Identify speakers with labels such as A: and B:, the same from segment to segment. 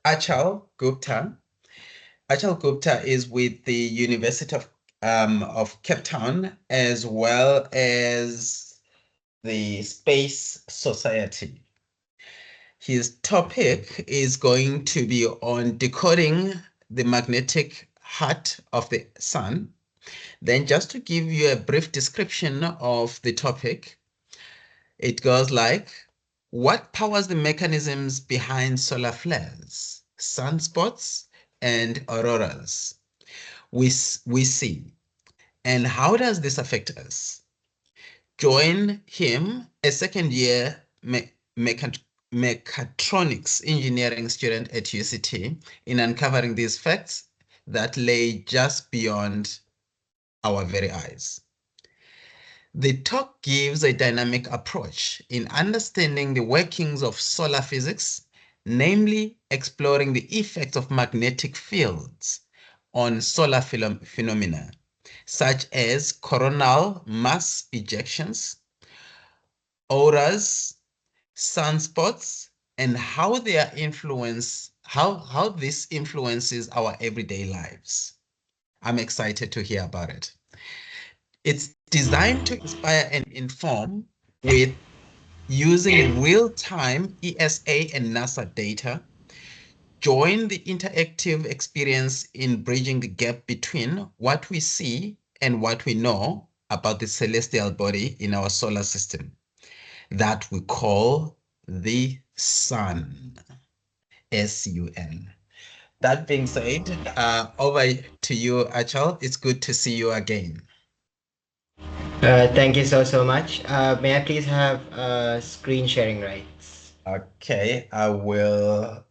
A: Achal Gupta. Achal Gupta is with the University of Cape Town as well as the Space Society. His topic is going to be on decoding the magnetic heart of the sun. Then, just to give you a brief description of the topic, it goes like, what powers the mechanisms behind solar flares, sunspots, and auroras we see? And how does this affect us? Join him, a second year mechatronics engineering student at UCT, in uncovering these facts that lay just beyond our very eyes. The talk gives a dynamic approach in understanding the workings of solar physics, namely exploring the effects of magnetic fields on solar phenomena, such as coronal mass ejections, auroras, sunspots, and how how this influences our everyday lives. I'm excited to hear about it. It's designed to inspire and inform with using real-time ESA and NASA data. Join the interactive experience in bridging the gap between what we see and what we know about the celestial body in our solar system that we call the sun, S-U-N. That being said, over to you, Achal. It's good to see you again.
B: Thank you so much. May I please have screen sharing rights?
A: Okay, I will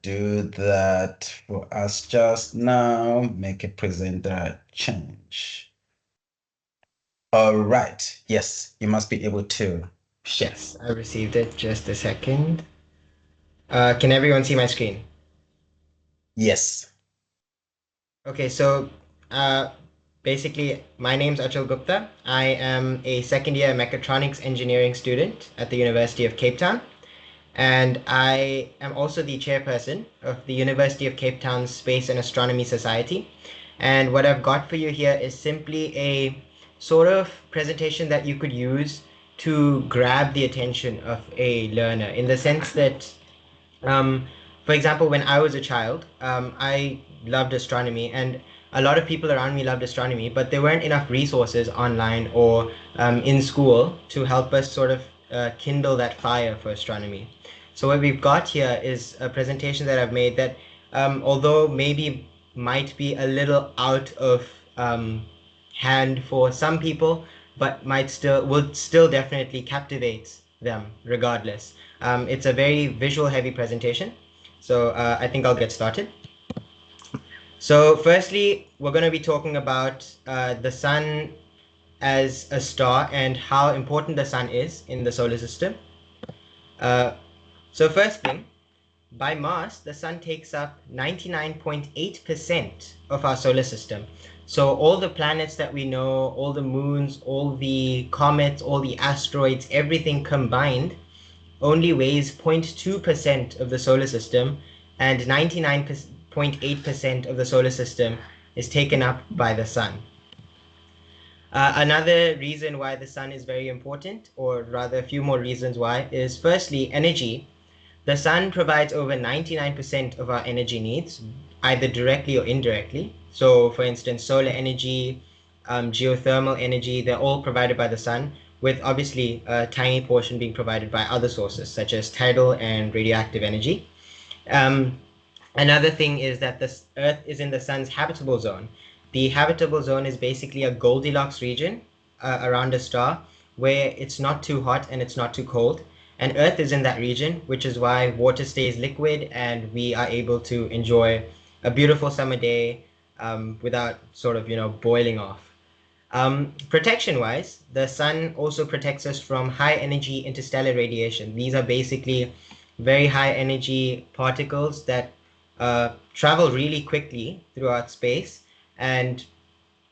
A: do that for us just now. Make a presenter change. All right. Yes, you must be able to share.
B: Yes, I received it. Just a second. Can everyone see my screen?
A: Yes.
B: Okay, so uh, basically, my name's Achal Gupta. I am a second year mechatronics engineering student at the University of Cape Town. And I am also the chairperson of the University of Cape Town's Space and Astronomy Society. And what I've got for you here is simply a sort of presentation that you could use to grab the attention of a learner in the sense that, um, for example, when I was a child, I loved astronomy, and a lot of people around me loved astronomy, but there weren't enough resources online or in school to help us sort of kindle that fire for astronomy. So what we've got here is a presentation that I've made that, although maybe might be a little out of hand for some people, but would still definitely captivate them regardless. It's a very visual heavy presentation, so I think I'll get started. So firstly, we're going to be talking about the sun as a star and how important the sun is in the solar system. Uh, so first thing, by mass, the sun takes up 99.8% of our solar system. So all the planets that we know, all the moons, all the comets, all the asteroids, everything combined only weighs 0.2% of the solar system, and 99.8% of the solar system is taken up by the sun. Another reason why the sun is very important, or rather a few more reasons why, is firstly energy. The sun provides over 99% of our energy needs, either directly or indirectly. So, for instance, solar energy, geothermal energy, they're all provided by the sun, with obviously a tiny portion being provided by other sources, such as tidal and radioactive energy. Um, Another thing is that the Earth is in the sun's habitable zone. The habitable zone is basically a Goldilocks region around a star where it's not too hot and it's not too cold. And Earth is in that region, which is why water stays liquid and we are able to enjoy a beautiful summer day without sort of, boiling off. Protection wise, the sun also protects us from high energy interstellar radiation. These are basically very high energy particles that travel really quickly throughout space, and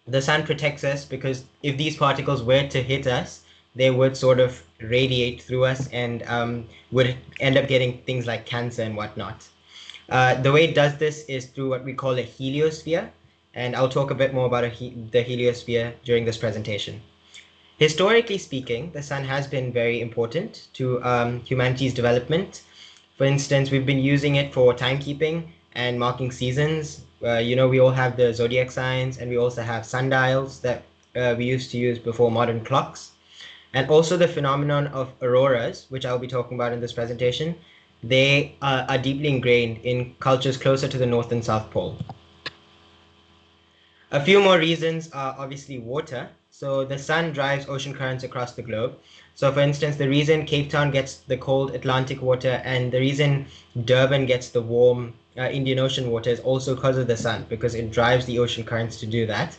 B: the sun protects us because if these particles were to hit us, they would sort of radiate through us and would end up getting things like cancer and whatnot. The way it does this is through what we call a heliosphere, and I'll talk a bit more about the heliosphere during this presentation. Historically speaking, the sun has been very important to humanity's development. For instance, we've been using it for timekeeping and marking seasons. We all have the zodiac signs, and we also have sundials that we used to use before modern clocks. And also the phenomenon of auroras, which I'll be talking about in this presentation, they are deeply ingrained in cultures closer to the North and South Pole. A few more reasons are obviously water. So the sun drives ocean currents across the globe. So for instance, the reason Cape Town gets the cold Atlantic water and the reason Durban gets the warm Indian Ocean water is also because of the sun, because it drives the ocean currents to do that.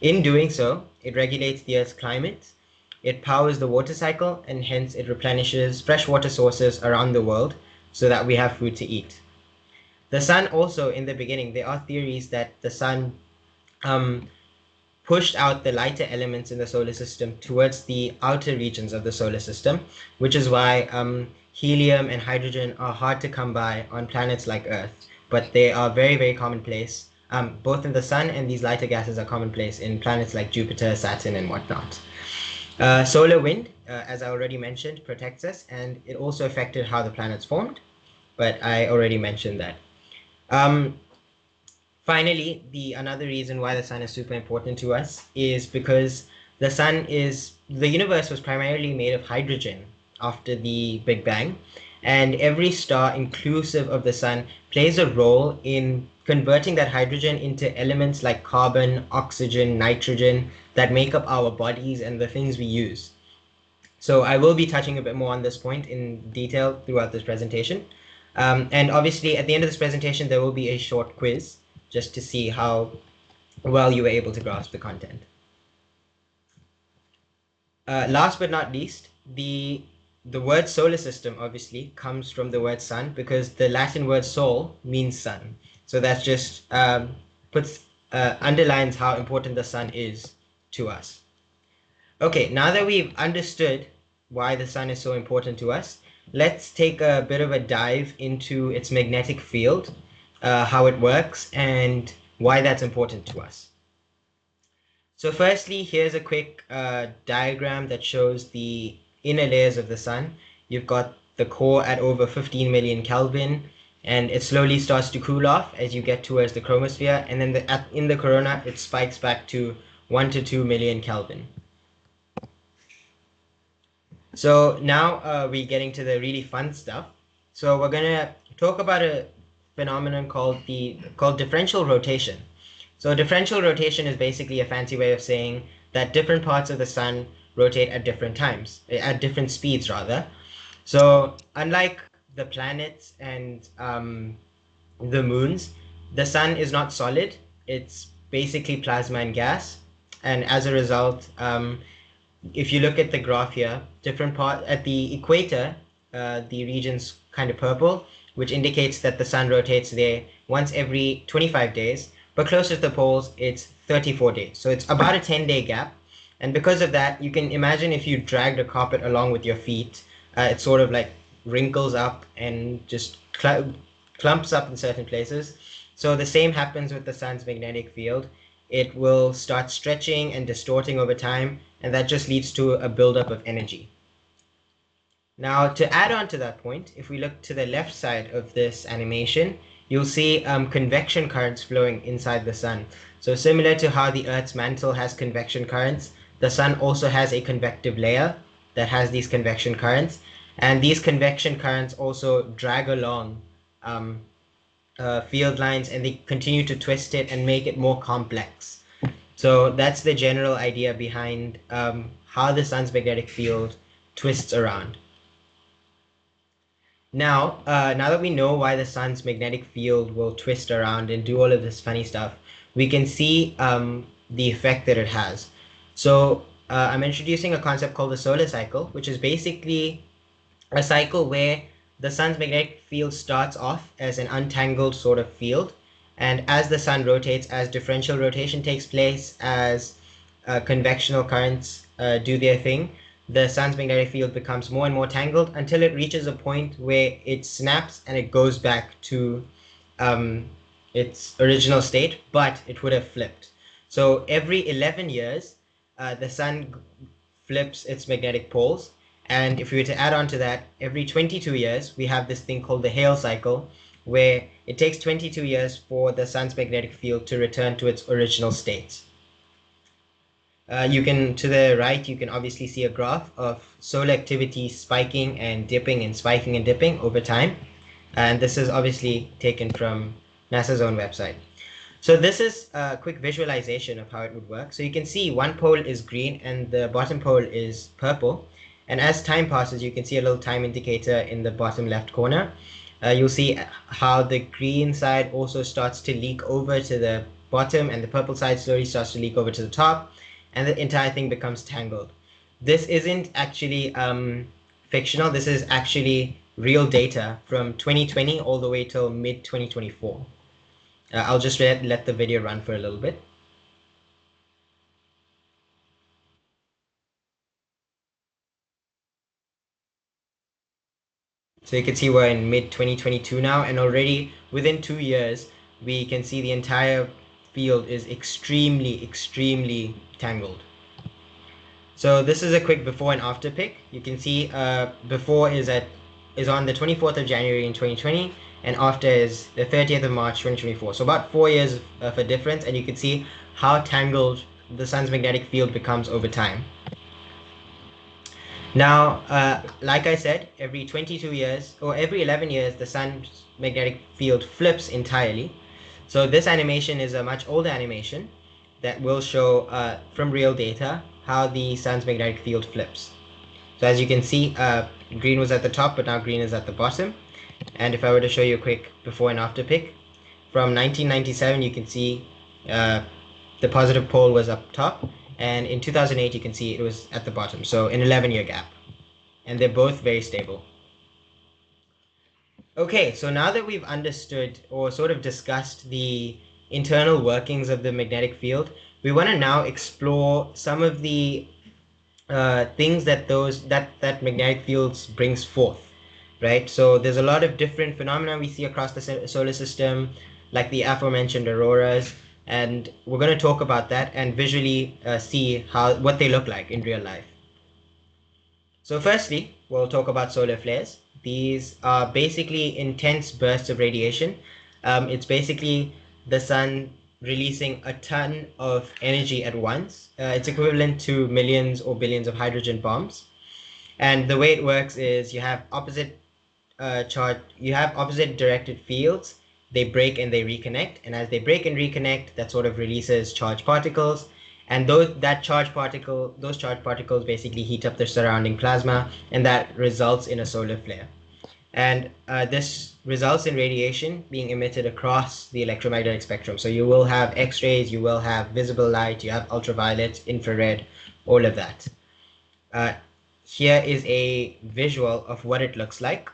B: In doing so, it regulates the Earth's climate, it powers the water cycle, and hence it replenishes freshwater sources around the world so that we have food to eat. The sun also, in the beginning, there are theories that the sun pushed out the lighter elements in the solar system towards the outer regions of the solar system, which is why helium and hydrogen are hard to come by on planets like Earth, but they are very, very commonplace. Both in the sun and these lighter gases are commonplace in planets like Jupiter, Saturn, and whatnot. Solar wind, as I already mentioned, protects us, and it also affected how the planets formed, but I already mentioned that. Finally, another reason why the sun is super important to us is because the universe was primarily made of hydrogen after the Big Bang, and every star, inclusive of the sun, plays a role in converting that hydrogen into elements like carbon, oxygen, nitrogen that make up our bodies and the things we use. So I will be touching a bit more on this point in detail throughout this presentation. And obviously, at the end of this presentation, there will be a short quiz just to see how well you were able to grasp the content. Last but not least, the word solar system obviously comes from the word sun, because the Latin word sol means sun. So that just underlines how important the sun is to us. Okay, now that we've understood why the sun is so important to us, let's take a bit of a dive into its magnetic field, how it works, and why that's important to us. So firstly, here's a quick diagram that shows the inner layers of the sun. You've got the core at over 15 million Kelvin, and it slowly starts to cool off as you get towards the chromosphere, and then in the corona, it spikes back to 1 to 2 million Kelvin. So now we're getting to the really fun stuff. So we're gonna talk about a phenomenon called differential rotation. So differential rotation is basically a fancy way of saying that different parts of the sun rotate at different times, at different speeds rather. So unlike the planets and the moons, the sun is not solid. It's basically plasma and gas. And as a result, if you look at the graph here, at the equator, the region's kind of purple, which indicates that the sun rotates there once every 25 days, but closer to the poles, it's 34 days. So it's about a 10-day gap. And because of that, you can imagine if you dragged a carpet along with your feet, it sort of like wrinkles up and just clumps up in certain places. So the same happens with the sun's magnetic field. It will start stretching and distorting over time, and that just leads to a buildup of energy. Now, to add on to that point, if we look to the left side of this animation, you'll see convection currents flowing inside the sun. So similar to how the Earth's mantle has convection currents, the sun also has a convective layer that has these convection currents. And these convection currents also drag along field lines, and they continue to twist it and make it more complex. So that's the general idea behind how the sun's magnetic field twists around. Now that we know why the sun's magnetic field will twist around and do all of this funny stuff, we can see the effect that it has. So I'm introducing a concept called the solar cycle, which is basically a cycle where the sun's magnetic field starts off as an untangled sort of field, and as the sun rotates, as differential rotation takes place, as convectional currents do their thing, the sun's magnetic field becomes more and more tangled until it reaches a point where it snaps and it goes back to its original state, but it would have flipped. So every 11 years, the sun flips its magnetic poles. And if we were to add on to that, every 22 years, we have this thing called the Hale cycle, where it takes 22 years for the sun's magnetic field to return to its original state. To the right, you can obviously see a graph of solar activity spiking and dipping and spiking and dipping over time. And this is obviously taken from NASA's own website. So this is a quick visualization of how it would work. So you can see one pole is green and the bottom pole is purple. And as time passes, you can see a little time indicator in the bottom left corner. You'll see how the green side also starts to leak over to the bottom, and the purple side slowly starts to leak over to the top, and the entire thing becomes tangled. This isn't actually fictional. This is actually real data from 2020 all the way till mid 2024. I'll just let the video run for a little bit. So you can see we're in mid 2022 now, and already within 2 years, we can see the entire field is extremely, extremely tangled. So this is a quick before and after pic. You can see before is on the 24th of January in 2020, and after is the 30th of March 2024. So about 4 years of a difference, and you can see how tangled the sun's magnetic field becomes over time. Now, like I said, every 22 years or every 11 years, the sun's magnetic field flips entirely. So this animation is a much older animation that will show from real data how the sun's magnetic field flips. So as you can see, green was at the top, but now green is at the bottom. And if I were to show you a quick before and after pic, from 1997, you can see the positive pole was up top, and in 2008, you can see it was at the bottom. So an 11-year gap, and they're both very stable. Okay, so now that we've understood or sort of discussed the internal workings of the magnetic field, we want to now explore some of the things that that magnetic fields brings forth, right? So there's a lot of different phenomena we see across the solar system, like the aforementioned auroras, and we're going to talk about that and visually see what they look like in real life. So firstly, we'll talk about solar flares. These are basically intense bursts of radiation. It's basically the sun releasing a ton of energy at once. It's equivalent to millions or billions of hydrogen bombs. And the way it works is you have opposite directed fields. They break and they reconnect, and as they break and reconnect, that sort of releases charged particles, and those charged particles basically heat up the surrounding plasma, and that results in a solar flare. And this results in radiation being emitted across the electromagnetic spectrum. So you will have X-rays, you will have visible light, you have ultraviolet, infrared, all of that. Here is a visual of what it looks like.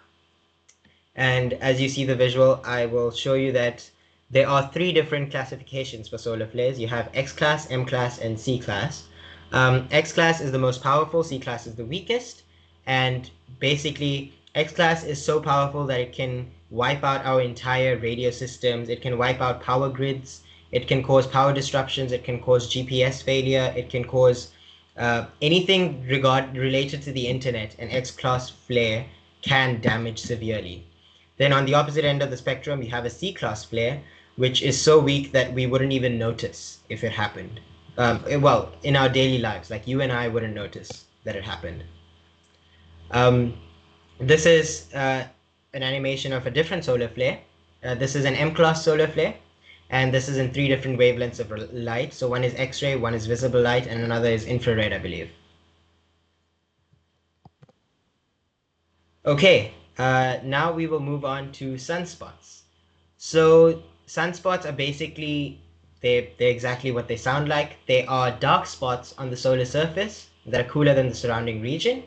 B: And as you see the visual, I will show you that there are 3 different classifications for solar flares. You have X class, M class, and C class. X class is the most powerful, C class is the weakest, and basically X class is so powerful that it can wipe out our entire radio systems, it can wipe out power grids, it can cause power disruptions, it can cause GPS failure, it can cause anything related to the internet. An X class flare can damage severely. Then on the opposite end of the spectrum, you have a C-class flare, which is so weak that we wouldn't even notice if it happened. Well, in our daily lives, like you and I wouldn't notice that it happened. This is an animation of a different solar flare. This is an M-class solar flare, and this is in 3 different wavelengths of light. So one is X-ray, one is visible light, and another is infrared, I believe. Okay. Now we will move on to sunspots. So sunspots are basically, they're exactly what they sound like. They are dark spots on the solar surface that are cooler than the surrounding region,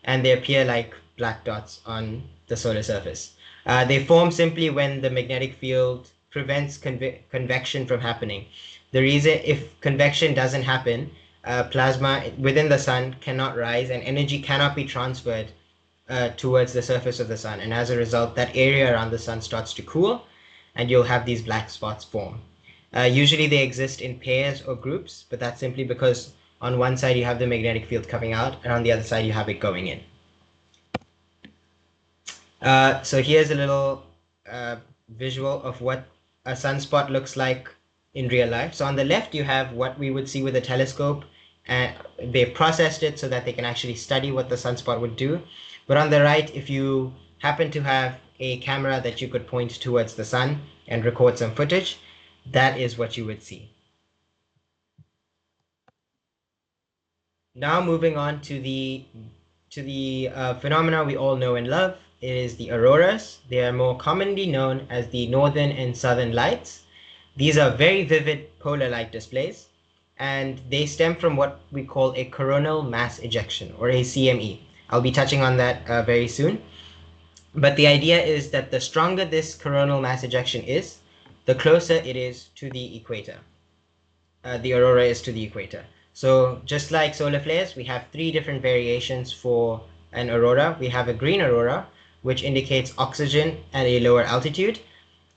B: and they appear like black dots on the solar surface. They form simply when the magnetic field prevents convection from happening. The reason, if convection doesn't happen, plasma within the sun cannot rise and energy cannot be transferred towards the surface of the sun, and as a result that area around the sun starts to cool, and you'll have these black spots form. Usually they exist in pairs or groups, but that's simply because on one side you have the magnetic field coming out, and on the other side you have it going in. So here's a little visual of what a sunspot looks like in real life. So on the left, you have what we would see with a telescope, and they processed it so that they can actually study what the sunspot would do. But on the right, if you happen to have a camera that you could point towards the sun and record some footage, that is what you would see. Now moving on to the phenomena we all know and love is the auroras. They are more commonly known as the northern and southern lights. These are very vivid polar light displays, and they stem from what we call a coronal mass ejection, or a CME. I'll be touching on that very soon. But the idea is that the stronger this coronal mass ejection is, the closer it is to the equator. The aurora is to the equator. So just like solar flares, we have three different variations for an aurora. We have a green aurora, which indicates oxygen at a lower altitude.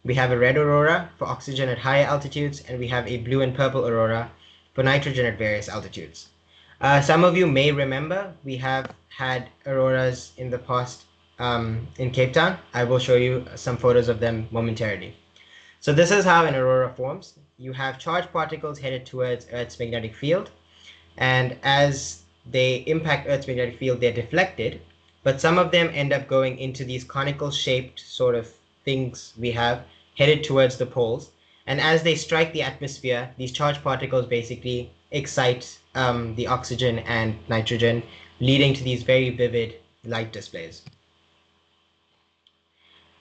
B: We have a red aurora for oxygen at higher altitudes, and we have a blue and purple aurora for nitrogen at various altitudes. Some of you may remember we have had auroras in the past in Cape Town. I will show you some photos of them momentarily. So this is how an aurora forms. You have charged particles headed towards Earth's magnetic field, and as they impact Earth's magnetic field, they're deflected, but some of them end up going into these conical shaped sort of things we have headed towards the poles. And as they strike the atmosphere, these charged particles basically excite the oxygen and nitrogen, leading to these very vivid light displays.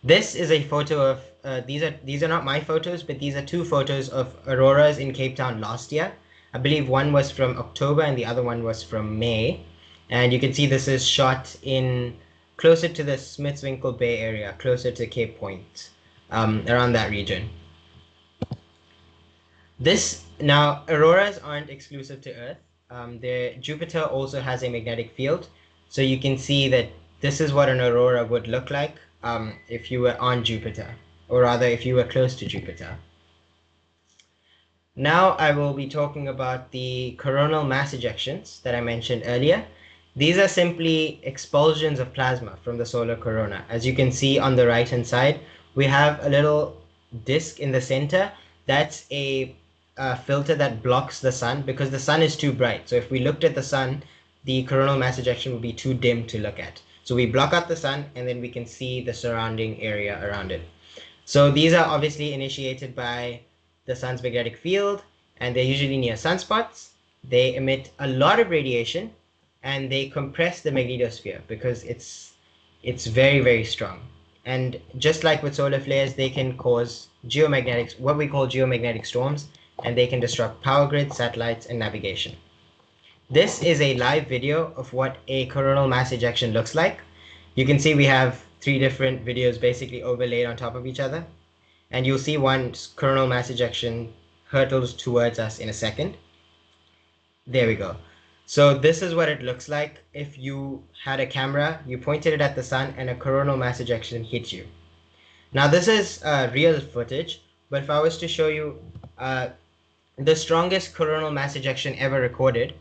B: This is a photo of, these are not my photos, but these are two photos of auroras in Cape Town last year. I believe one was from October and the other one was from May. And you can see this is shot in closer to the Smithswinkle Bay area, closer to Cape Point, around that region. Now, auroras aren't exclusive to Earth. Jupiter also has a magnetic field. So you can see that this is what an aurora would look like if you were on Jupiter, or rather if you were close to Jupiter. Now I will be talking about the coronal mass ejections that I mentioned earlier. These are simply expulsions of plasma from the solar corona. As you can see on the right hand side, we have a little disk in the center. That's a filter that blocks the sun because the sun is too bright. So if we looked at the sun, the coronal mass ejection would be too dim to look at. So we block out the sun and then we can see the surrounding area around it. So these are obviously initiated by the sun's magnetic field, and they're usually near sunspots. They emit a lot of radiation and they compress the magnetosphere because it's very, very strong. And just like with solar flares, they can cause what we call geomagnetic storms, and they can disrupt power grids, satellites, and navigation. This is a live video of what a coronal mass ejection looks like. You can see we have three different videos basically overlaid on top of each other. And you'll see one coronal mass ejection hurtles towards us in a second. There we go. So this is what it looks like if you had a camera, you pointed it at the sun, and a coronal mass ejection hit you. Now this is real footage, but if I was to show you the strongest coronal mass ejection ever recorded,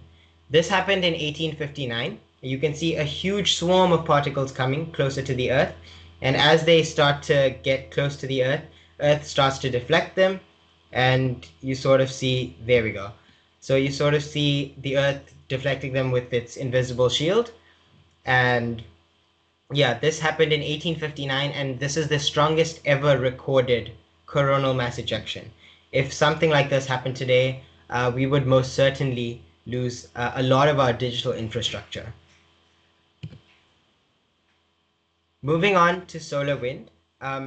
B: this happened in 1859. You can see a huge swarm of particles coming closer to the Earth, and as they start to get close to the Earth starts to deflect them, and you sort of see, there we go. So you sort of see the Earth deflecting them with its invisible shield. And yeah, this happened in 1859, and this is the strongest ever recorded coronal mass ejection. If something like this happened today, we would most certainly lose a lot of our digital infrastructure. Moving on to solar wind.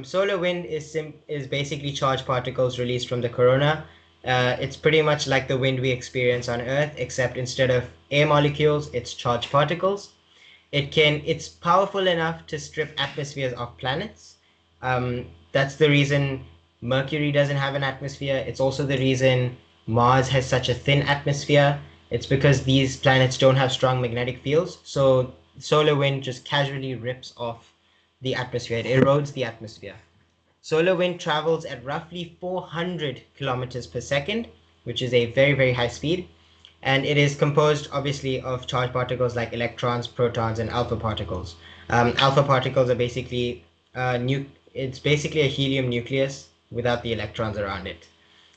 B: Solar wind is basically charged particles released from the corona. It's pretty much like the wind we experience on Earth, except instead of air molecules, it's charged particles. It's powerful enough to strip atmospheres of planets. That's the reason Mercury doesn't have an atmosphere. It's also the reason Mars has such a thin atmosphere. It's because these planets don't have strong magnetic fields. So solar wind just casually rips off the atmosphere. It erodes the atmosphere. Solar wind travels at roughly 400 kilometers per second, which is a very, very high speed. And it is composed, obviously, of charged particles like electrons, protons, and alpha particles. Alpha particles are basically it's basically a helium nucleus without the electrons around it.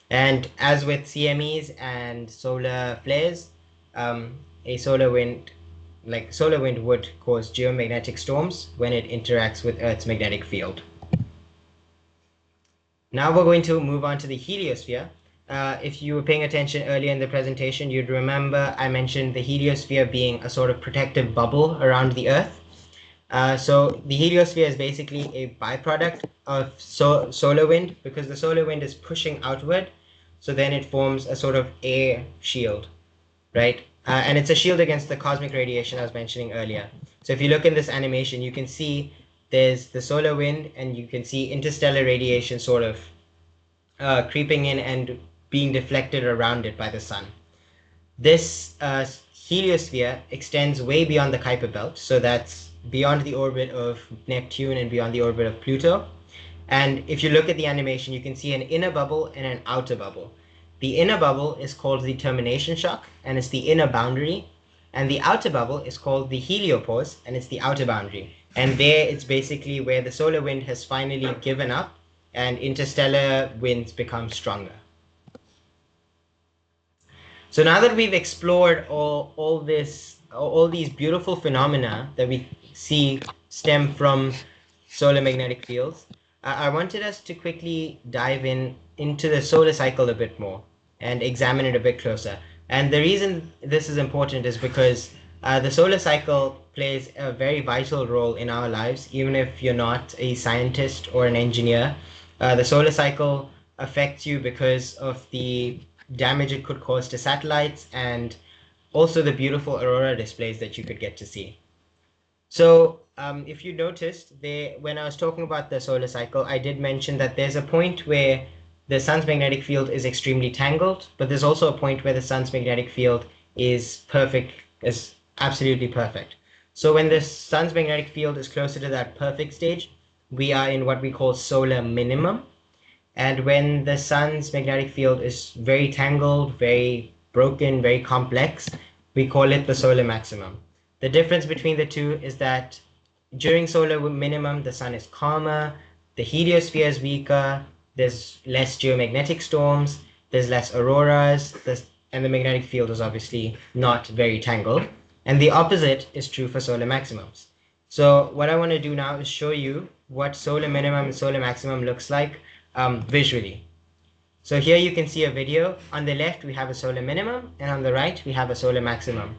B: And as with CMEs and solar flares, a solar wind would cause geomagnetic storms when it interacts with Earth's magnetic field. Now we're going to move on to the heliosphere. If you were paying attention earlier in the presentation, you'd remember I mentioned the heliosphere being a sort of protective bubble around the Earth. So the heliosphere is basically a byproduct of solar wind, because the solar wind is pushing outward. So then it forms a sort of air shield, right? And it's a shield against the cosmic radiation I was mentioning earlier. So if you look in this animation, you can see there's the solar wind, and you can see interstellar radiation sort of creeping in and being deflected around it by the sun. This heliosphere extends way beyond the Kuiper belt, so that's beyond the orbit of Neptune and beyond the orbit of Pluto. And if you look at the animation, you can see an inner bubble and an outer bubble. The inner bubble is called the termination shock, and it's the inner boundary. And the outer bubble is called the heliopause, and it's the outer boundary. And there it's basically where the solar wind has finally given up and interstellar winds become stronger. So now that we've explored all these beautiful phenomena that we see stem from solar magnetic fields, I wanted us to quickly dive into the solar cycle a bit more and examine it a bit closer. And the reason this is important is because the solar cycle plays a very vital role in our lives, even if you're not a scientist or an engineer. The solar cycle affects you because of the damage it could cause to satellites, and also the beautiful aurora displays that you could get to see. So if you noticed, when I was talking about the solar cycle, I did mention that there's a point where the sun's magnetic field is extremely tangled, but there's also a point where the sun's magnetic field is perfect, is absolutely perfect. So when the sun's magnetic field is closer to that perfect stage, we are in what we call solar minimum. And when the sun's magnetic field is very tangled, very broken, very complex, we call it the solar maximum. The difference between the two is that during solar minimum, the sun is calmer, the heliosphere is weaker, there's less geomagnetic storms, there's less auroras, and the magnetic field is obviously not very tangled. And the opposite is true for solar maximums. So what I want to do now is show you what solar minimum and solar maximum looks like visually. So here you can see a video. On the left, we have a solar minimum, and on the right, we have a solar maximum.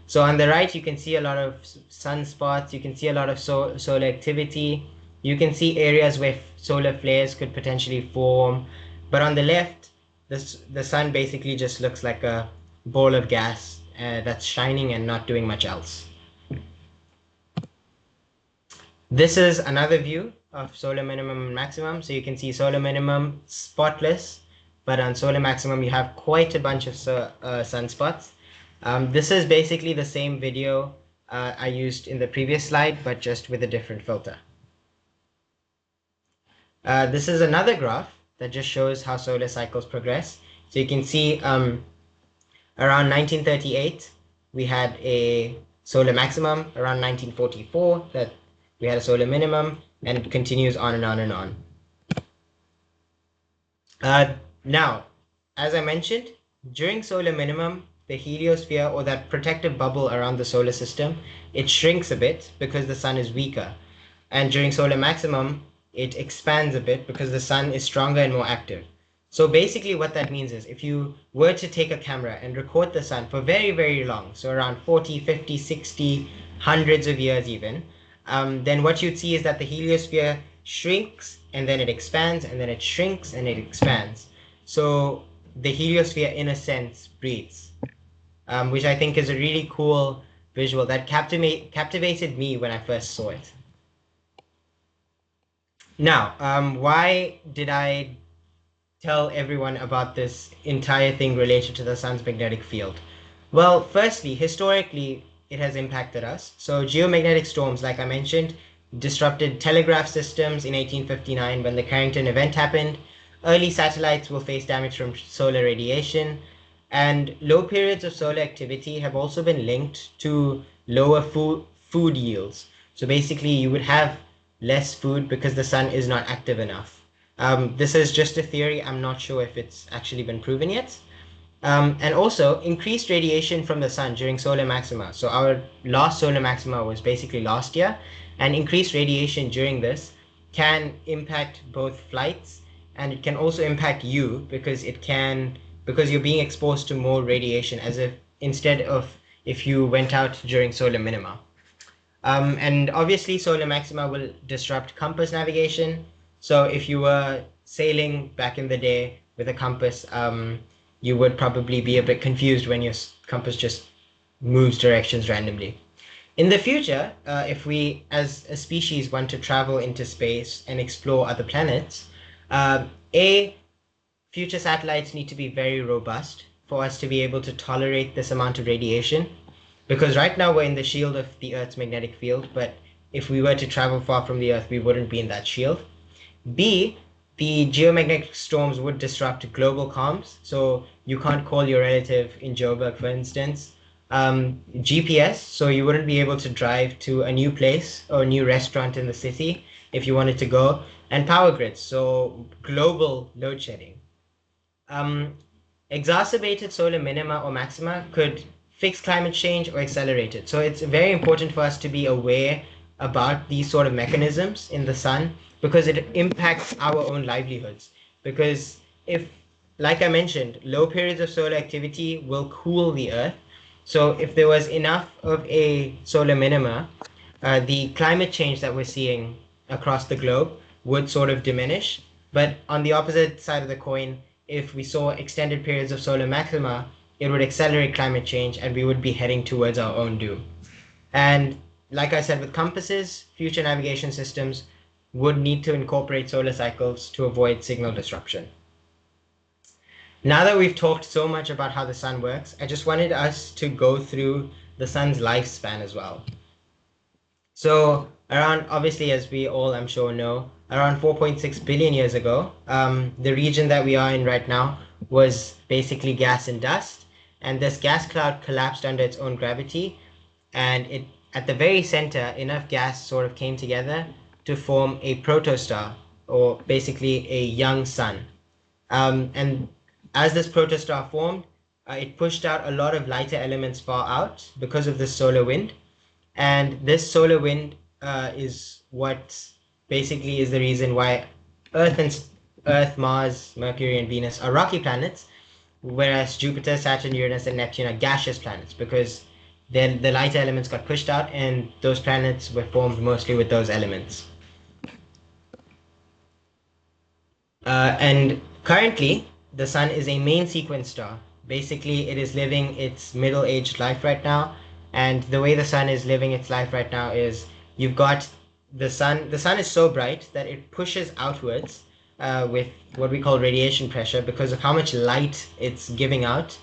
B: So on the right, you can see a lot of sunspots, you can see a lot of solar activity, you can see areas where solar flares could potentially form. But on the left, the sun basically just looks like a ball of gas that's shining and not doing much else. This is another view of solar minimum and maximum. So you can see solar minimum spotless, but on solar maximum, you have quite a bunch of sunspots. This is basically the same video I used in the previous slide, but just with a different filter. This is another graph that just shows how solar cycles progress. So you can see around 1938, we had a solar maximum. Around 1944, that we had a solar minimum, and it continues on and on and on. Now, as I mentioned, during solar minimum, the heliosphere, or that protective bubble around the solar system, it shrinks a bit because the sun is weaker. And during solar maximum, it expands a bit because the sun is stronger and more active. So basically what that means is if you were to take a camera and record the sun for very, very long, so around 40, 50, 60, hundreds of years even, then what you'd see is that the heliosphere shrinks and then it expands and then it shrinks and it expands. So the heliosphere, in a sense, breathes, which I think is a really cool visual that captivated me when I first saw it. Now, why did I tell everyone about this entire thing related to the sun's magnetic field? Well, firstly, historically, it has impacted us. So geomagnetic storms, like I mentioned, disrupted telegraph systems in 1859 when the Carrington event happened. Early satellites will face damage from solar radiation, and low periods of solar activity have also been linked to lower food yields. So basically, you would have less food because the sun is not active enough. This is just a theory. I'm not sure if it's actually been proven yet. And also increased radiation from the sun during solar maxima. So our last solar maxima was basically last year, and increased radiation during this can impact both flights, and it can also impact you because you're being exposed to more radiation as if instead of if you went out during solar minima. And obviously, solar maxima will disrupt compass navigation. So if you were sailing back in the day with a compass, you would probably be a bit confused when your compass just moves directions randomly. In the future, if we as a species want to travel into space and explore other planets, a future satellites need to be very robust for us to be able to tolerate this amount of radiation, because right now we're in the shield of the Earth's magnetic field, but if we were to travel far from the Earth, we wouldn't be in that shield. B, the geomagnetic storms would disrupt global comms, so you can't call your relative in Joburg, for instance. GPS, so you wouldn't be able to drive to a new place or a new restaurant in the city if you wanted to go. And power grids, so global load shedding. Exacerbated solar minima or maxima could fix climate change or accelerate it. So it's very important for us to be aware about these sort of mechanisms in the sun because it impacts our own livelihoods. Because if, like I mentioned, low periods of solar activity will cool the Earth. So if there was enough of a solar minima, the climate change that we're seeing across the globe would sort of diminish. But on the opposite side of the coin, if we saw extended periods of solar maxima, it would accelerate climate change and we would be heading towards our own doom. And like I said, with compasses, future navigation systems would need to incorporate solar cycles to avoid signal disruption. Now that we've talked so much about how the sun works, I just wanted us to go through the sun's lifespan as well. So around, obviously, as we all, I'm sure, know, around 4.6 billion years ago, the region that we are in right now was basically gas and dust. And this gas cloud collapsed under its own gravity. And it, at the very center, enough gas sort of came together to form a protostar, or basically a young sun. And as this protostar formed, it pushed out a lot of lighter elements far out because of the solar wind. And this solar wind is what basically is the reason why Earth, Mars, Mercury, and Venus are rocky planets, whereas Jupiter, Saturn, Uranus, and Neptune are gaseous planets because then the lighter elements got pushed out and those planets were formed mostly with those elements. And currently, the sun is a main sequence star. Basically, it is living its middle-aged life right now. And the way the sun is living its life right now is you've got the sun. The sun is so bright that it pushes outwards with what we call radiation pressure because of how much light it's giving out.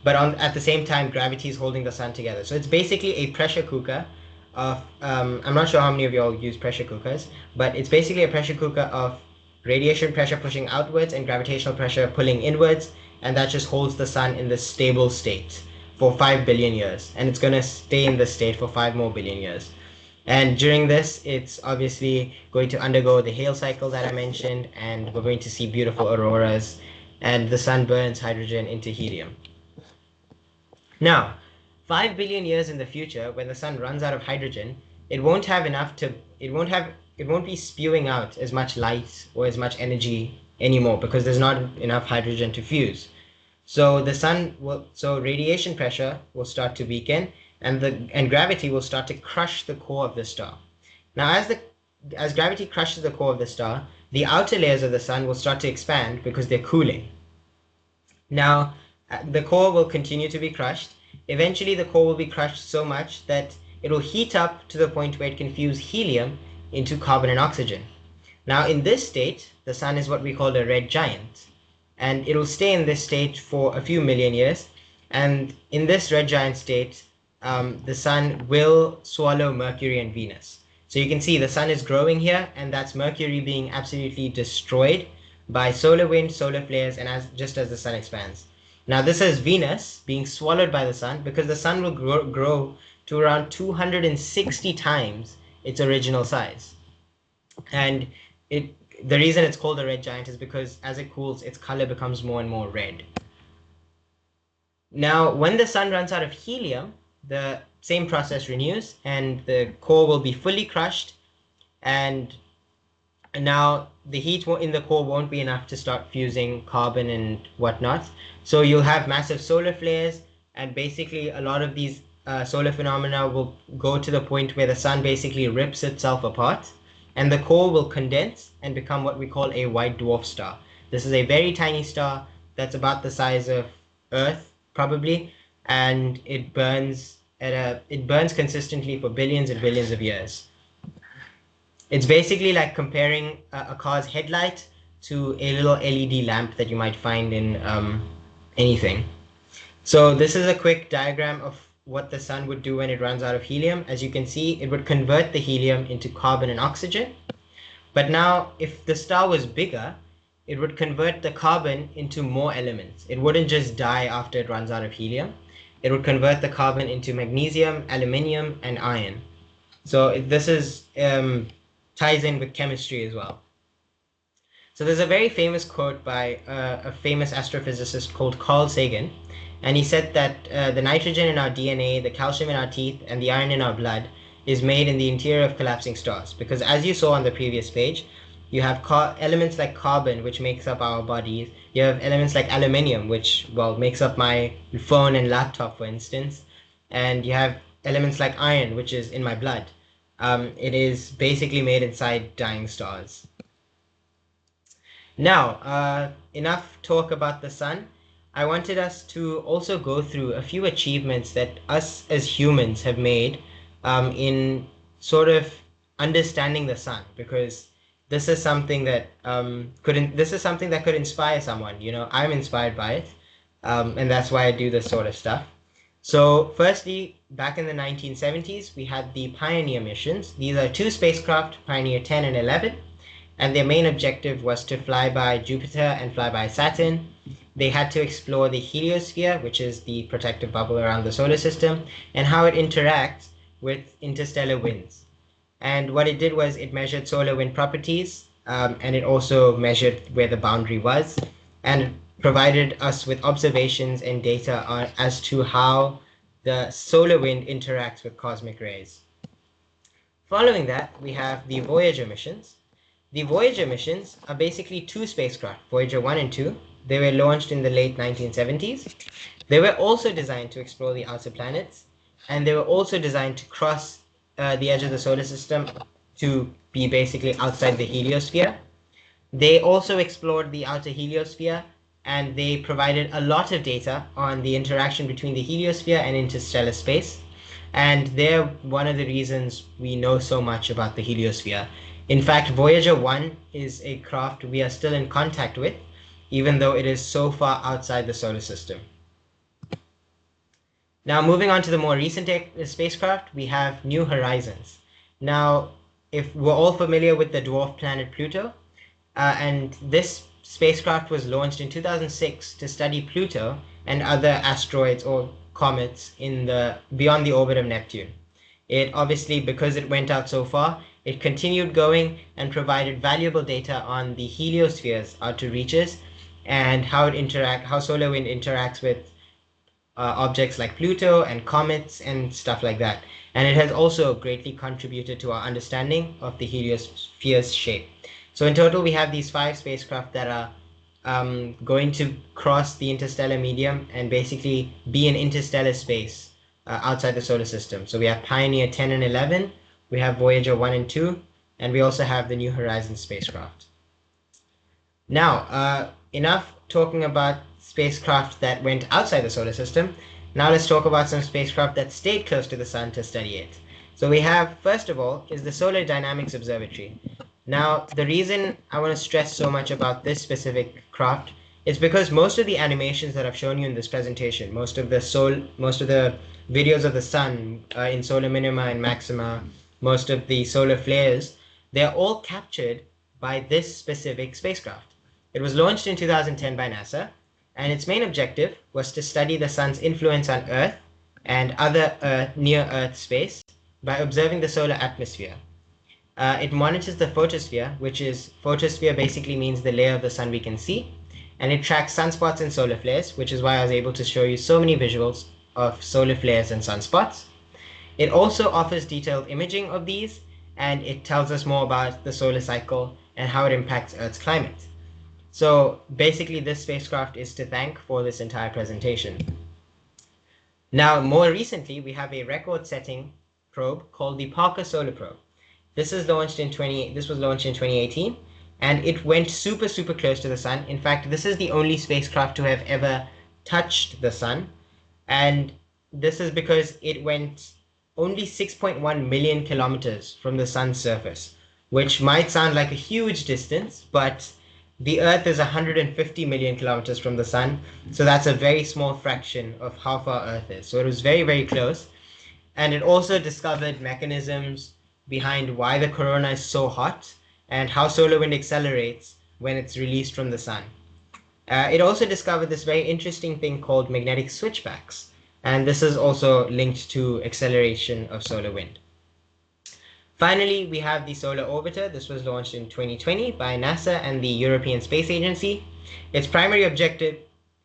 B: But at the same time, gravity is holding the sun together. So it's basically a pressure cooker of, I'm not sure how many of y'all use pressure cookers, but it's basically a pressure cooker of radiation pressure pushing outwards and gravitational pressure pulling inwards, and that just holds the sun in this stable state for 5 billion years, and it's going to stay in this state for 5 more billion years. And during this, it's obviously going to undergo the Hale cycle that I mentioned, and we're going to see beautiful auroras, and the sun burns hydrogen into helium. Now, 5 billion years in the future, when the sun runs out of hydrogen, it won't be spewing out as much light or as much energy anymore because there's not enough hydrogen to fuse. So radiation pressure will start to weaken and gravity will start to crush the core of the star. Now, as gravity crushes the core of the star, the outer layers of the sun will start to expand because they're cooling. Now, the core will continue to be crushed. Eventually, the core will be crushed so much that it will heat up to the point where it can fuse helium into carbon and oxygen. Now, in this state, the sun is what we call a red giant, and it will stay in this state for a few million years. And in this red giant state, the sun will swallow Mercury and Venus. So you can see the sun is growing here, and that's Mercury being absolutely destroyed by solar wind, solar flares, and just as the sun expands. Now this is Venus being swallowed by the sun, because the sun will grow to around 260 times its original size. And the reason it's called a red giant is because as it cools, its color becomes more and more red. Now, when the sun runs out of helium, the same process renews, and the core will be fully crushed, and now the heat in the core won't be enough to start fusing carbon and whatnot. So you'll have massive solar flares, and basically a lot of these solar phenomena will go to the point where the sun basically rips itself apart, and the core will condense and become what we call a white dwarf star. This is a very tiny star that's about the size of Earth, probably, and it burns consistently for billions and billions of years. It's basically like comparing a car's headlight to a little LED lamp that you might find in anything. So this is a quick diagram of what the sun would do when it runs out of helium. As you can see, it would convert the helium into carbon and oxygen. But now, if the star was bigger, it would convert the carbon into more elements. It wouldn't just die after it runs out of helium. It would convert the carbon into magnesium, aluminium, and iron. So this is ties in with chemistry as well. So there's a very famous quote by a famous astrophysicist called Carl Sagan, and he said that the nitrogen in our DNA, the calcium in our teeth, and the iron in our blood is made in the interior of collapsing stars. Because as you saw on the previous page, you have elements like carbon, which makes up our bodies. You have elements like aluminium, which, well, makes up my phone and laptop, for instance. And you have elements like iron, which is in my blood. It is basically made inside dying stars. Now, enough talk about the sun. I wanted us to also go through a few achievements that us as humans have made in sort of understanding the sun, because this is something that could inspire someone. You know, I'm inspired by it, and that's why I do this sort of stuff. So firstly, back in the 1970s, we had the Pioneer missions. These are two spacecraft, Pioneer 10 and 11, and their main objective was to fly by Jupiter and fly by Saturn. They had to explore the heliosphere, which is the protective bubble around the solar system, and how it interacts with interstellar winds. And what it did was it measured solar wind properties, and it also measured where the boundary was, and provided us with observations and data as to how the solar wind interacts with cosmic rays. Following that, we have the Voyager missions. The Voyager missions are basically two spacecraft, Voyager 1 and 2. They were launched in the late 1970s. They were also designed to explore the outer planets, and they were also designed to cross the edge of the solar system to be basically outside the heliosphere. They also explored the outer heliosphere, and they provided a lot of data on the interaction between the heliosphere and interstellar space. And they're one of the reasons we know so much about the heliosphere. In fact, Voyager 1 is a craft we are still in contact with, even though it is so far outside the solar system. Now, moving on to the more recent spacecraft, we have New Horizons. Now, if we're all familiar with the dwarf planet Pluto, and this spacecraft was launched in 2006 to study Pluto and other asteroids or comets beyond the orbit of Neptune. It obviously, because it went out so far, it continued going and provided valuable data on the heliosphere's outer reaches and how solar wind interacts with objects like Pluto and comets and stuff like that. And it has also greatly contributed to our understanding of the heliosphere's shape. So in total, we have these 5 spacecraft that are going to cross the interstellar medium and basically be in interstellar space outside the solar system. So we have Pioneer 10 and 11, we have Voyager 1 and 2, and we also have the New Horizons spacecraft. Now, enough talking about spacecraft that went outside the solar system. Now let's talk about some spacecraft that stayed close to the sun to study it. So we have, first of all, is the Solar Dynamics Observatory. Now, the reason I want to stress so much about this specific craft is because most of the animations that I've shown you in this presentation, most of the videos of the sun in solar minima and maxima, most of the solar flares, they're all captured by this specific spacecraft. It was launched in 2010 by NASA, and its main objective was to study the sun's influence on Earth and other near-Earth space by observing the solar atmosphere. It monitors the photosphere, photosphere basically means the layer of the sun we can see, and it tracks sunspots and solar flares, which is why I was able to show you so many visuals of solar flares and sunspots. It also offers detailed imaging of these, and it tells us more about the solar cycle and how it impacts Earth's climate. So basically, this spacecraft is to thank for this entire presentation. Now, more recently, we have a record-setting probe called the Parker Solar Probe. This was launched in 2018, and it went super close to the sun. In fact, this is the only spacecraft to have ever touched the sun, and this is because it went only 6.1 million kilometers from the sun's surface, which might sound like a huge distance, but the Earth is 150 million kilometers from the sun, so that's a very small fraction of how far Earth is. So it was very close, and it also discovered mechanisms behind why the corona is so hot and how solar wind accelerates when it's released from the sun. It also discovered this very interesting thing called magnetic switchbacks, and this is also linked to acceleration of solar wind. Finally, we have the Solar Orbiter. This was launched in 2020 by NASA and the European Space Agency. Its primary objective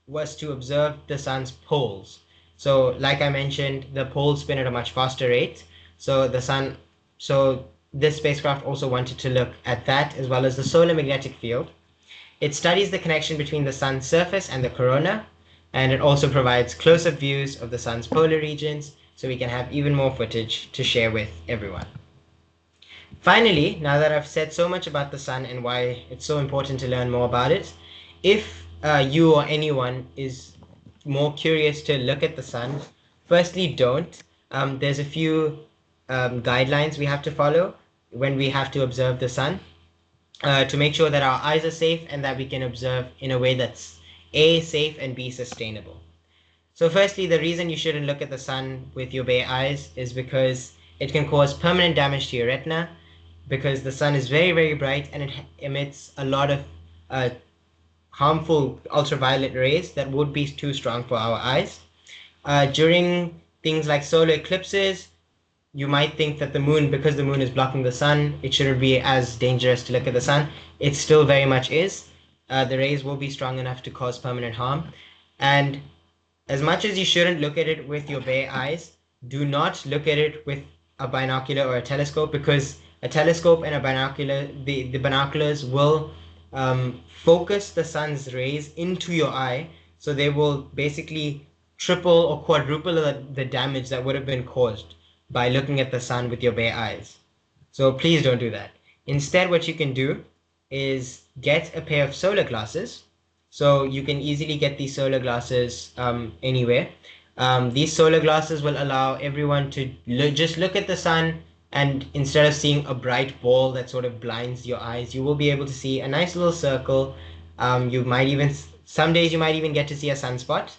B: was to observe the sun's poles. So like I mentioned, the poles spin at a much faster rate. So this spacecraft also wanted to look at that as well as the solar magnetic field. It studies the connection between the sun's surface and the corona, and it also provides close-up views of the sun's polar regions so we can have even more footage to share with everyone. Finally, now that I've said so much about the sun and why it's so important to learn more about it, if you or anyone is more curious to look at the sun, firstly, don't. There's a few guidelines we have to follow when we have to observe the sun to make sure that our eyes are safe and that we can observe in a way that's A, safe, and B, sustainable. So firstly, the reason you shouldn't look at the sun with your bare eyes is because it can cause permanent damage to your retina, because the sun is very bright and it emits a lot of harmful ultraviolet rays that would be too strong for our eyes. During things like solar eclipses, you might think that the moon, because the moon is blocking the sun, it shouldn't be as dangerous to look at the sun. It still very much is. The rays will be strong enough to cause permanent harm. And as much as you shouldn't look at it with your bare eyes, do not look at it with a binocular or a telescope, because a telescope and a binocular, the binoculars will focus the sun's rays into your eye, so they will basically triple or quadruple the damage that would have been caused by looking at the sun with your bare eyes. So please don't do that. Instead, what you can do is get a pair of solar glasses. So you can easily get these solar glasses anywhere. These solar glasses will allow everyone to just look at the sun, and instead of seeing a bright ball that sort of blinds your eyes, you will be able to see a nice little circle. Some days you might even get to see a sunspot.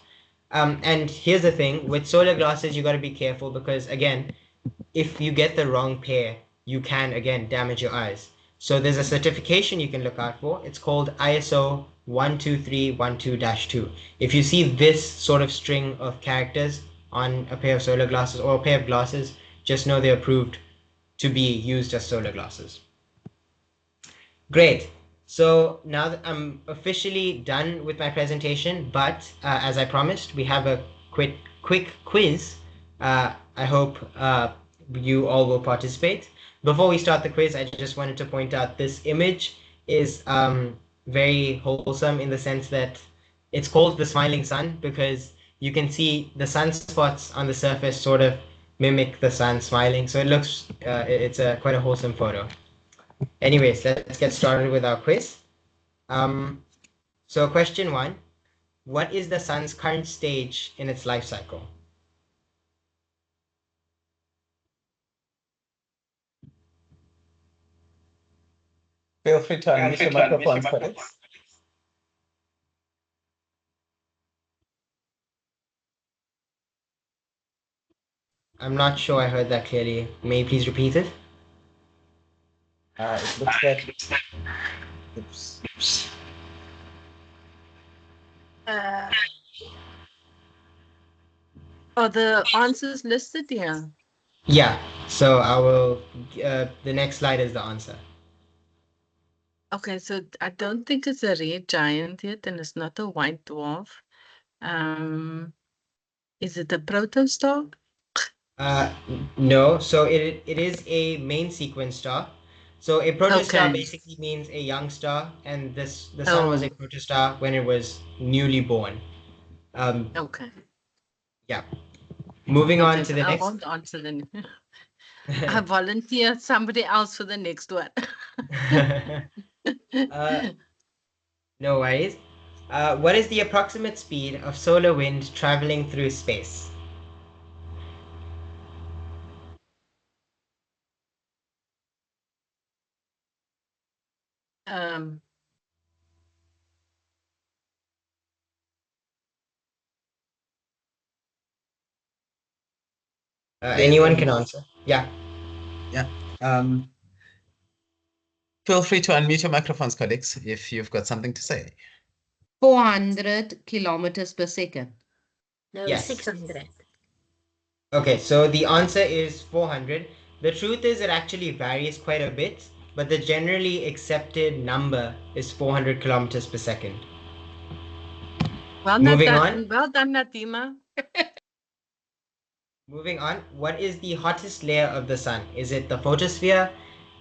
B: And here's the thing, with solar glasses, you got to be careful because, again, if you get the wrong pair, you can, again, damage your eyes. So there's a certification you can look out for. It's called ISO 12312-2. If you see this sort of string of characters on a pair of solar glasses or a pair of glasses, just know they're approved to be used as solar glasses. Great. So now that I'm officially done with my presentation, but as I promised, we have a quick quiz. I hope you all will participate. Before we start the quiz, I just wanted to point out this image is very wholesome in the sense that it's called the smiling sun because you can see the sunspots on the surface sort of mimic the sun smiling. So it looks, it's quite a wholesome photo. Anyways, let's get started with our quiz. So question 1, what is the sun's current stage in its life cycle?
A: Feel free to unmute your microphones, colleagues.
B: I'm not sure I heard that clearly. May you please repeat it?
A: It looks that. Oops.
C: Are the answers listed here?
B: Yeah, so I will, the next slide is the answer.
C: Okay, so I don't think it's a red giant yet, and it's not a white dwarf. Is it a protostar?
B: No, so it is a main sequence star. So a protostar
C: Okay.
B: basically means a young star, and the sun was a
C: Oh,
B: protostar when it was newly born.
C: okay.
B: Yeah. Moving on
C: Okay,
B: to
C: so
B: the
C: I
B: next.
C: won't answer then. I volunteer somebody else for the next one.
B: uh, no worries. What is the approximate speed of solar wind traveling through space?
C: Um,
B: Anyone can answer. Yeah.
A: Yeah. Feel free to unmute your microphones, colleagues, if you've got something to say.
D: 400 kilometers per second.
E: No,
B: Yes.
E: 600.
B: Okay, so the answer is 400. The truth is, it actually varies quite a bit, but the generally accepted number is 400 kilometers per second.
C: well
B: Moving
C: done,
B: on.
C: well done, Natima.
B: Moving on, what is the hottest layer of the sun? Is it the photosphere,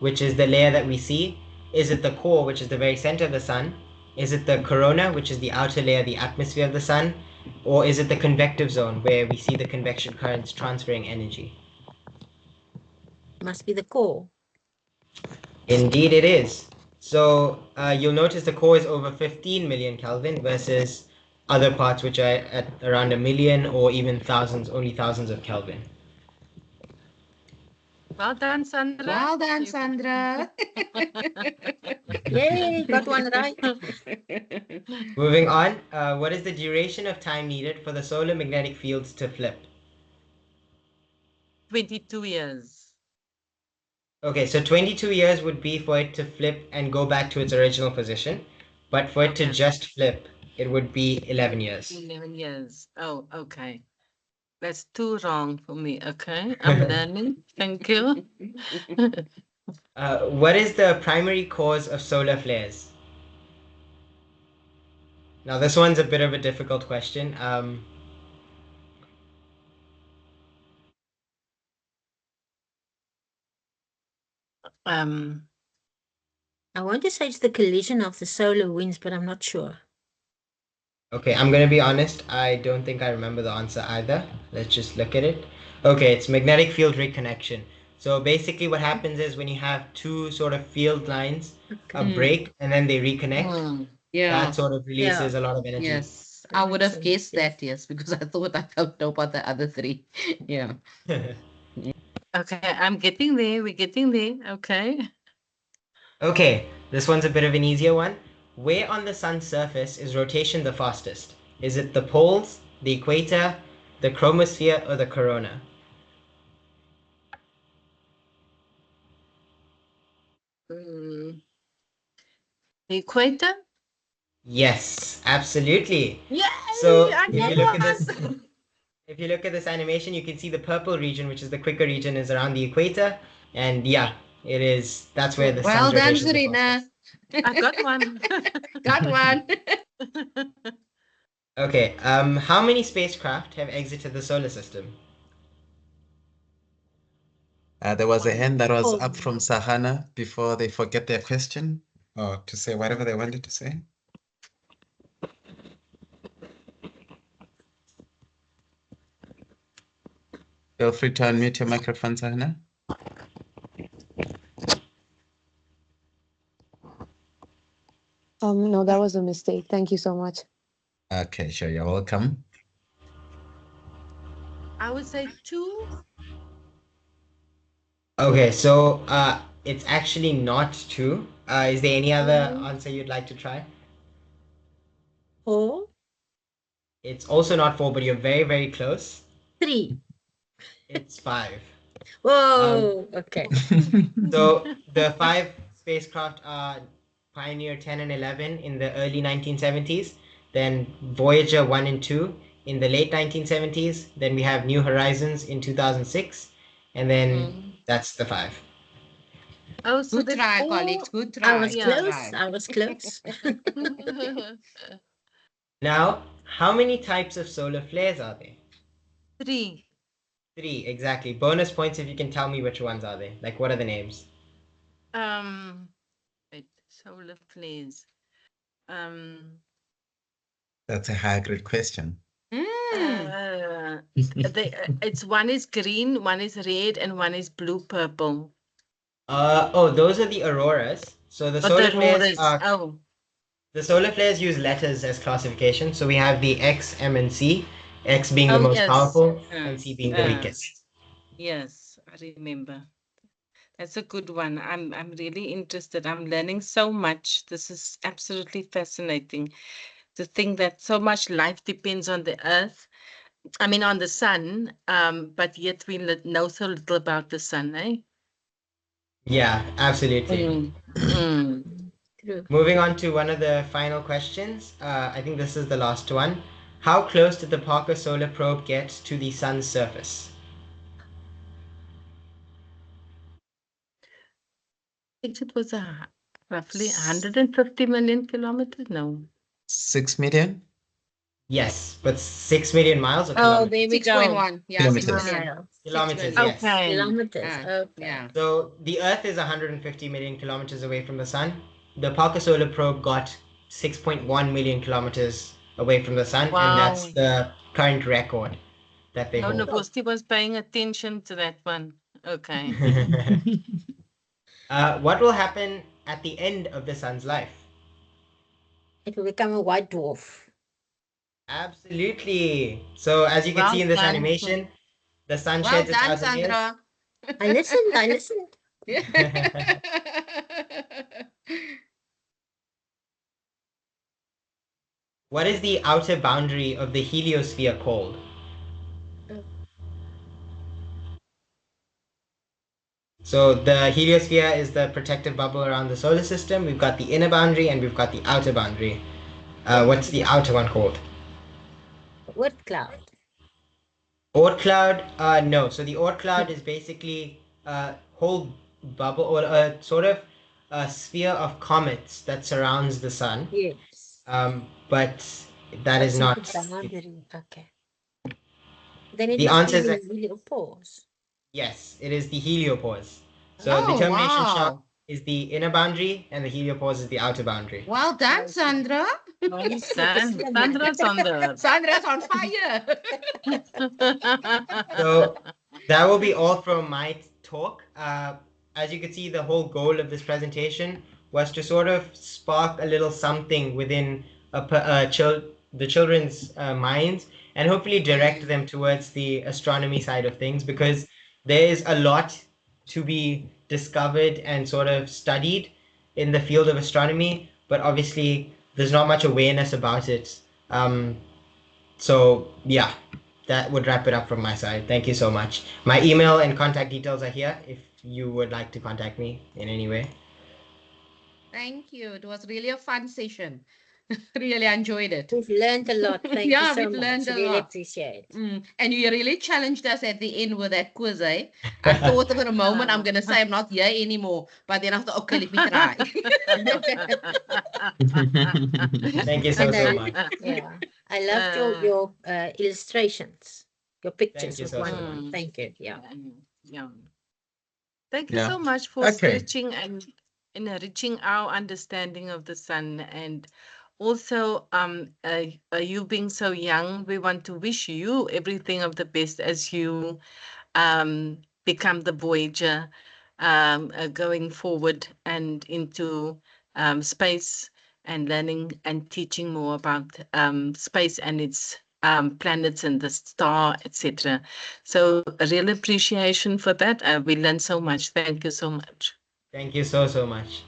B: which is the layer that we see? Is it the core, which is the very center of the sun? Is it the corona, which is the outer layer, the atmosphere of the sun? Or is it the convective zone, where we see the convection currents transferring energy?
E: Must be the core.
B: Indeed, it is. So you'll notice the core is over 15 million Kelvin versus other parts which are at around a million or even thousands, only thousands of Kelvin.
C: Well done, Sandra.
D: Well done, Sandra.
E: Yay, got one right.
B: Moving on, what is the duration of time needed for the solar magnetic fields to flip?
C: 22 years.
B: Okay, so 22 years would be for it to flip and go back to its original position, but for it to
C: Okay.
B: just flip, it would be 11 years.
C: 11 years. Oh, okay. That's too wrong for me. Okay, I'm learning. Thank you.
B: What is the primary cause of solar flares? Now, this one's a bit of a difficult question.
E: I want to say it's the collision of the solar winds, but I'm not sure.
B: Okay, I'm gonna be honest. I don't think I remember the answer either. Let's just look at it. Okay, it's magnetic field reconnection. So basically, what happens is when you have two sort of field lines break and then they reconnect,
D: Yeah.
B: that sort of releases a lot of energy.
D: Yes.
E: That
D: I would
E: makes
D: have
E: sense,
D: guessed
E: yes.
D: that, yes, because I thought I don't know about the other three. Yeah.
C: Okay, I'm getting there. We're getting there. Okay.
B: Okay, this one's a bit of an easier one. Where on the sun's surface is rotation the fastest? Is it the poles, the equator, the chromosphere, or the corona?
C: The equator?
B: Yes, absolutely.
C: Yay!
B: So
C: I
B: if you
C: get
B: look at
C: one.
B: this, if you look at this animation, you can see the purple region, which is the quicker region, is around the equator, and yeah, it is. That's where the
D: Well
B: sun's
D: done,
B: rotation is the
D: Serena.
B: fastest.
C: I got one.
D: Got one.
B: Okay. How many spacecraft have exited the solar system?
A: There was a hand that was
E: Oh.
A: up from Sahana before they forget their question or to say whatever they wanted to say. Feel free to unmute your microphone, Sahana.
F: No, that was a mistake. Thank you so much.
A: Okay, sure, you're welcome.
C: I would say 2.
B: Okay, so it's actually not two. Is there any other answer you'd like to try?
E: 4,
B: It's also not four, but you're very, very close.
E: 3.
B: It's five.
E: Whoa, okay.
B: So the five spacecraft are Pioneer 10 and 11 in the early 1970s, then Voyager 1 and 2 in the late 1970s, then we have New Horizons in 2006, and then that's the 5.
C: Oh, so
D: Good
C: there's
D: try,
C: 4.
D: colleagues. Good
E: I
D: try.
E: was
D: Good
C: Yeah.
E: close.
D: try.
E: I was close.
B: Now, how many types of solar flares are there?
C: 3.
B: 3, exactly. Bonus points if you can tell me which ones are they. Like, what are the names?
C: Wait, solar flares.
A: That's a high-grade question.
C: It's one is green, one is red, and one is blue purple.
B: Those are the auroras. So the
C: But
B: solar
C: the
B: flares
C: auroras.
B: are
C: Oh,
B: the solar flares use letters as classification. So we have the X, M, and C. X being the
C: oh
B: most
C: yes.
B: powerful, and C being the weakest.
C: Yes, I remember. That's a good one. I'm really interested. I'm learning so much. This is absolutely fascinating. To think that so much life depends on the earth. I mean, on the sun. But yet we know so little about the sun, eh?
B: Yeah, absolutely.
E: True.
B: Moving on to one of the final questions. I think this is the last one. How close did the Parker Solar Probe get to the sun's surface?
C: I think it was roughly 150 million kilometers. No.
A: 6 million?
B: Yes, but 6 million miles or
E: Oh,
B: kilometers?
E: there we go.
D: 6.1. Yeah, 6
A: Kilometers.
D: million.
E: Miles. 6
B: Kilometers,
E: million.
B: yes.
C: Okay.
E: Kilometers. Okay.
D: Yeah.
B: So the Earth is 150 million kilometers away from the sun. The Parker Solar Probe got 6.1 million kilometers away from the sun, and that's
C: Wow.
B: the current record that they
C: No,
B: hold.
C: Novosti was paying attention to that one. Okay.
B: What will happen at the end of the sun's life?
E: It will become a white dwarf.
B: Absolutely. So as you can see in this
C: Well done.
B: animation, the sun
D: Well
B: sheds its
D: done,
B: outer layers.
D: Sandra.
E: I listened. I listened.
B: What is the outer boundary of the heliosphere called? So the heliosphere is the protective bubble around the solar system. We've got the inner boundary and we've got the outer boundary. What's the outer one called?
E: What cloud?
B: Oort cloud? No. So the Oort cloud is basically a whole bubble or a sort of a sphere of comets that surrounds the sun.
E: Yes.
B: But that is not.
E: The boundary. Okay. Then it
B: The
E: must
B: answer is
E: be
B: that-
E: heliopause.
B: Yes, it is the heliopause. So
D: Oh,
B: the termination shock
D: wow.
B: is the inner boundary and the heliopause is the outer boundary.
D: Well done, Sandra.
C: Sandra's on the.
D: Sandra's on fire.
B: So that will be all from my talk. As you can see, the whole goal of this presentation was to sort of spark a little something within the children's minds and hopefully direct them towards the astronomy side of things, because there is a lot to be discovered and sort of studied in the field of astronomy, but obviously there's not much awareness about it. So yeah, that would wrap it up from my side. Thank you so much. My email and contact details are here if you would like to contact me in any way.
D: Thank you. It was really a fun session. Really enjoyed it.
E: We've learned a lot. Thank you
D: Yeah,
E: so
D: we've
E: much.
D: learned a
E: Really
D: lot.
E: appreciate.
D: And you really challenged us at the end with that quiz, eh? I thought for a moment I'm going to say I'm not here anymore, but then I thought, okay, let me try.
B: Thank you so much.
E: Yeah, I loved your illustrations. Your pictures
B: you
E: was
B: so
E: wonderful.
C: much.
E: Thank you. Yeah.
C: Yeah. Thank you
A: Yeah.
C: so much for
A: Okay.
C: stretching and enriching our understanding of the sun, and also you being so young. We want to wish you everything of the best as you become the Voyager going forward and into space and learning and teaching more about space and its planets and the star, etc. So a real appreciation for that. We learned so much. Thank you so much.
B: Thank you so much.